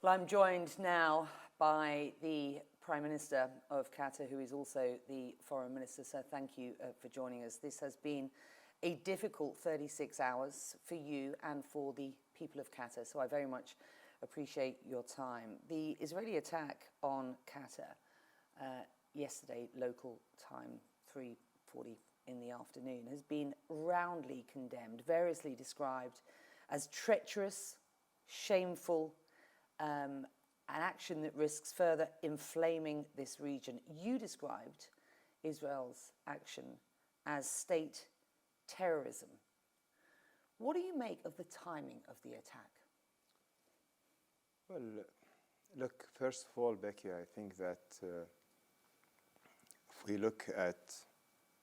Well, I'm joined now by the Prime Minister of Qatar, who is also the Foreign Minister. So thank you for joining us. This has been a difficult 36 hours for you and for the people of Qatar. So I very much appreciate your time. The Israeli attack on Qatar yesterday, local time, 3:40 in the afternoon, has been roundly condemned, variously described as treacherous, shameful, an action that risks further inflaming this region. You described Israel's action as state terrorism. What do you make of the timing of the attack? Well, look, first of all, Becky, I think that if we look at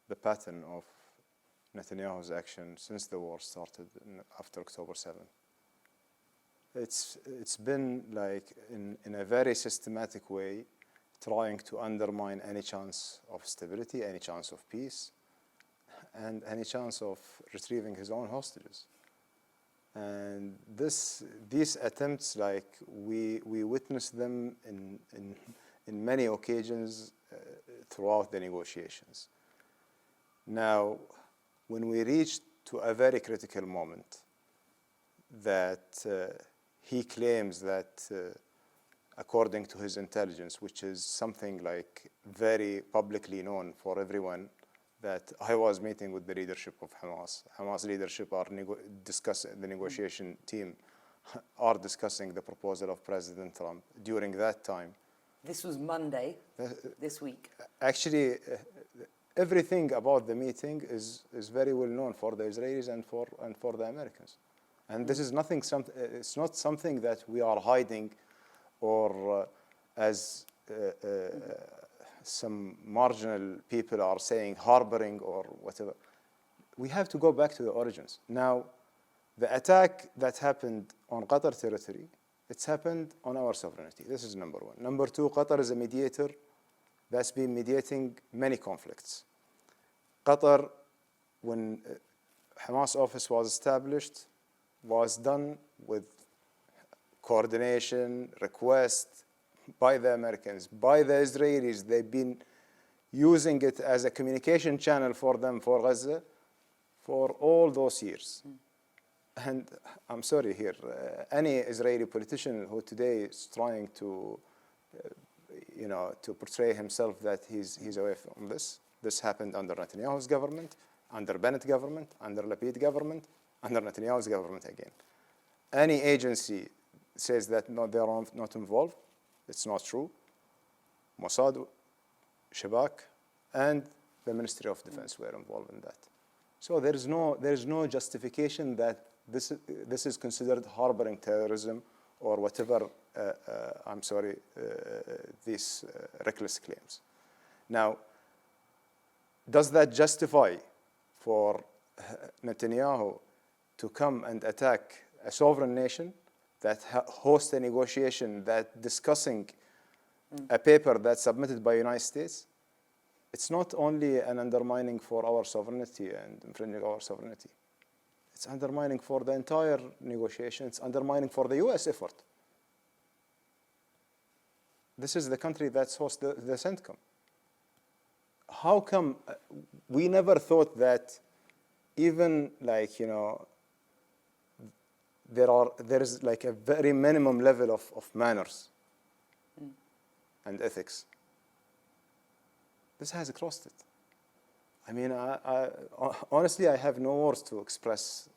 the pattern of Netanyahu's action since the war started after October 7th, it's been like in a very systematic way trying to undermine any chance of stability, any chance of peace, and any chance of retrieving his own hostages. And these attempts, like we witnessed them in many occasions throughout the negotiations. Now, when we reached to a very critical moment that he claims that, according to his intelligence, which is something like very publicly known for everyone, that I was meeting with the leadership of Hamas. Hamas leadership are discussing, the negotiation team are discussing the proposal of President Trump during that time. This was Monday, this week. Actually, everything about the meeting is very well known for the Israelis and for the Americans. And this is nothing. It's not something that we are hiding, or as some marginal people are saying, harboring or whatever. We have to go back to the origins. Now, the attack that happened on Qatar territory, it's happened on our sovereignty. This is number one. Number two, Qatar is a mediator that's been mediating many conflicts. Qatar, when Hamas office was established, was done with coordination, request by the Americans, by the Israelis. They've been using it as a communication channel for them, for Gaza, for all those years. And I'm sorry here, any Israeli politician who today is trying to, to portray himself that he's away from this happened under Netanyahu's government, under Bennett government, under Lapid government, under Netanyahu's government again. Any agency says that no, they are not involved, it's not true. Mossad, Shabak, and the Ministry of Defense were involved in that. So there is no justification that this is considered harboring terrorism or whatever. These reckless claims. Now, does that justify for Netanyahu to come and attack a sovereign nation that hosts a negotiation that discussing a paper that's submitted by the United States? It's not only an undermining for our sovereignty and infringing our sovereignty. It's undermining for the entire negotiation. It's undermining for the U.S. effort. This is the country that's host the CENTCOM. How come we never thought that even there is like a very minimum level of manners and ethics? This has crossed it. I mean, honestly, I have no words to express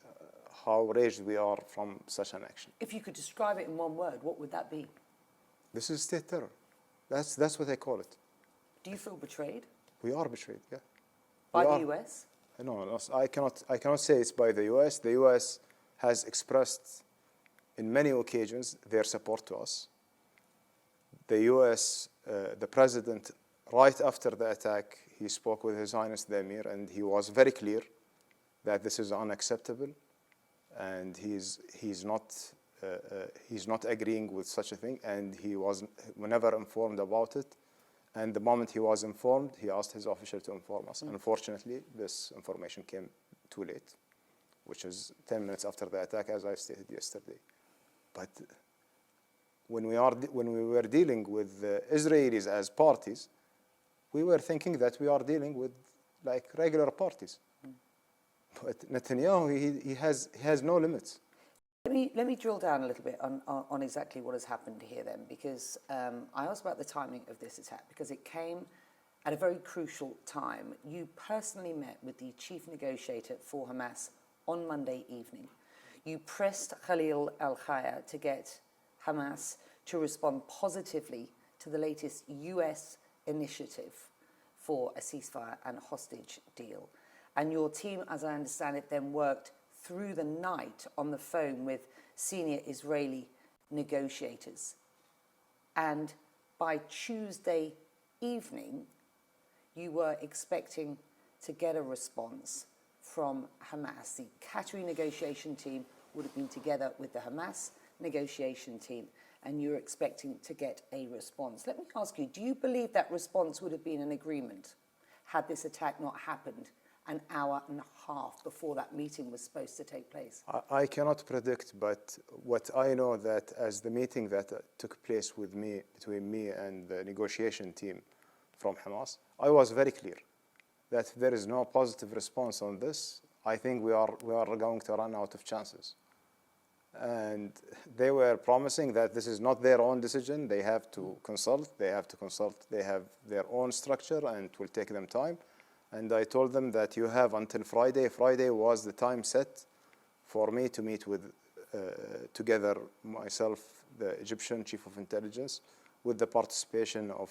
how outraged we are from such an action. If you could describe it in one word, what would that be? This is state terror. That's what I call it. Do you feel betrayed? We are betrayed, yeah. By the US? No, I cannot say it's by the US. The US has expressed in many occasions their support to us. The US, the president, right after the attack, he spoke with His Highness the Emir, and he was very clear that this is unacceptable, and he's not agreeing with such a thing, and he was never informed about it. And the moment he was informed, he asked his official to inform us. Unfortunately, this information came too late, which is 10 minutes after the attack, as I stated yesterday. But when we were dealing with the Israelis as parties, we were thinking that we are dealing with like regular parties. But Netanyahu, he has no limits. Let me drill down a little bit on exactly what has happened here then, because I asked about the timing of this attack because it came at a very crucial time. You personally met with the chief negotiator for Hamas on Monday evening. You pressed Khalil al-Khaya to get Hamas to respond positively to the latest US initiative for a ceasefire and a hostage deal. And your team, as I understand it, then worked through the night on the phone with senior Israeli negotiators. And by Tuesday evening, you were expecting to get a response from Hamas. The Qatari negotiation team would have been together with the Hamas negotiation team, and you're expecting to get a response. Let me ask you, do you believe that response would have been an agreement had this attack not happened an hour and a half before that meeting was supposed to take place? I cannot predict, but what I know that as the meeting that took place with me, between me and the negotiation team from Hamas, I was very clear that if there is no positive response on this, I think we are going to run out of chances. And they were promising that this is not their own decision. They have to consult. They have their own structure, and it will take them time. And I told them that you have until Friday. Friday was the time set for me to meet with, together, myself, the Egyptian chief of intelligence, with the participation of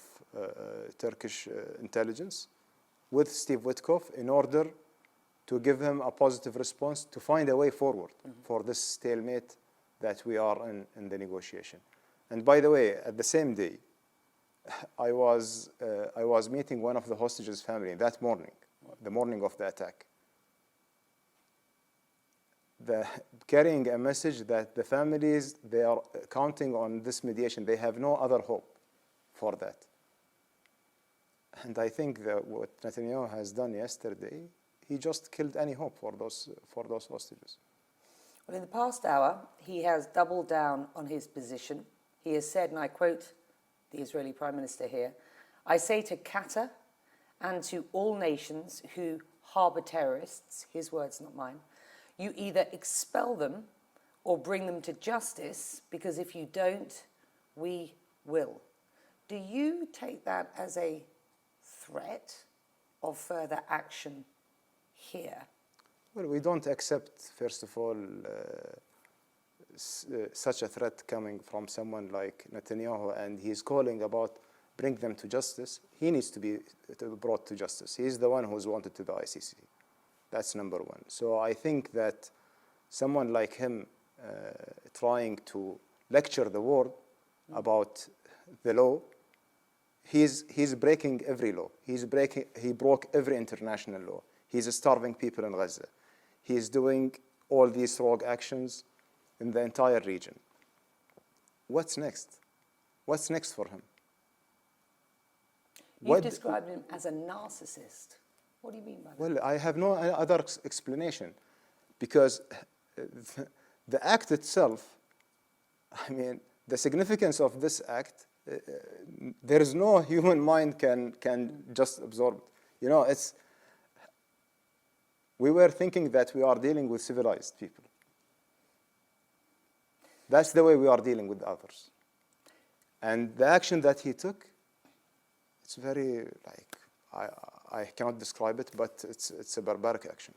Turkish intelligence, with Steve Witkoff, in order to give him a positive response to find a way forward for this stalemate that we are in the negotiation. And by the way, at the same day, I was meeting one of the hostages' family that morning, the morning of the attack, carrying a message that the families, they are counting on this mediation. They have no other hope for that. And I think that what Netanyahu has done yesterday, he just killed any hope for those hostages. Well, in the past hour, he has doubled down on his position. He has said, and I quote the Israeli Prime Minister here, "I say to Qatar and to all nations who harbor terrorists," his words, not mine, "you either expel them or bring them to justice, because if you don't, we will." Do you take that as a threat of further action here? Well, we don't accept, first of all, such a threat coming from someone like Netanyahu, and he's calling about bring them to justice. He needs to be brought to justice. He's the one who's wanted to the ICC. That's number one. So I think that someone like him trying to lecture the world about the law, he's breaking every law. He broke every international law. He's starving people in Gaza. He's doing all these rogue actions in the entire region. What's next? What's next for him? You've described him as a narcissist. What do you mean by that? Well, I have no other explanation, because the act itself, I mean, the significance of this act, there is no human mind can just absorb it. You know, we were thinking that we are dealing with civilized people. That's the way we are dealing with others. And the action that he took, it's very, like, I cannot describe it, but it's a barbaric action.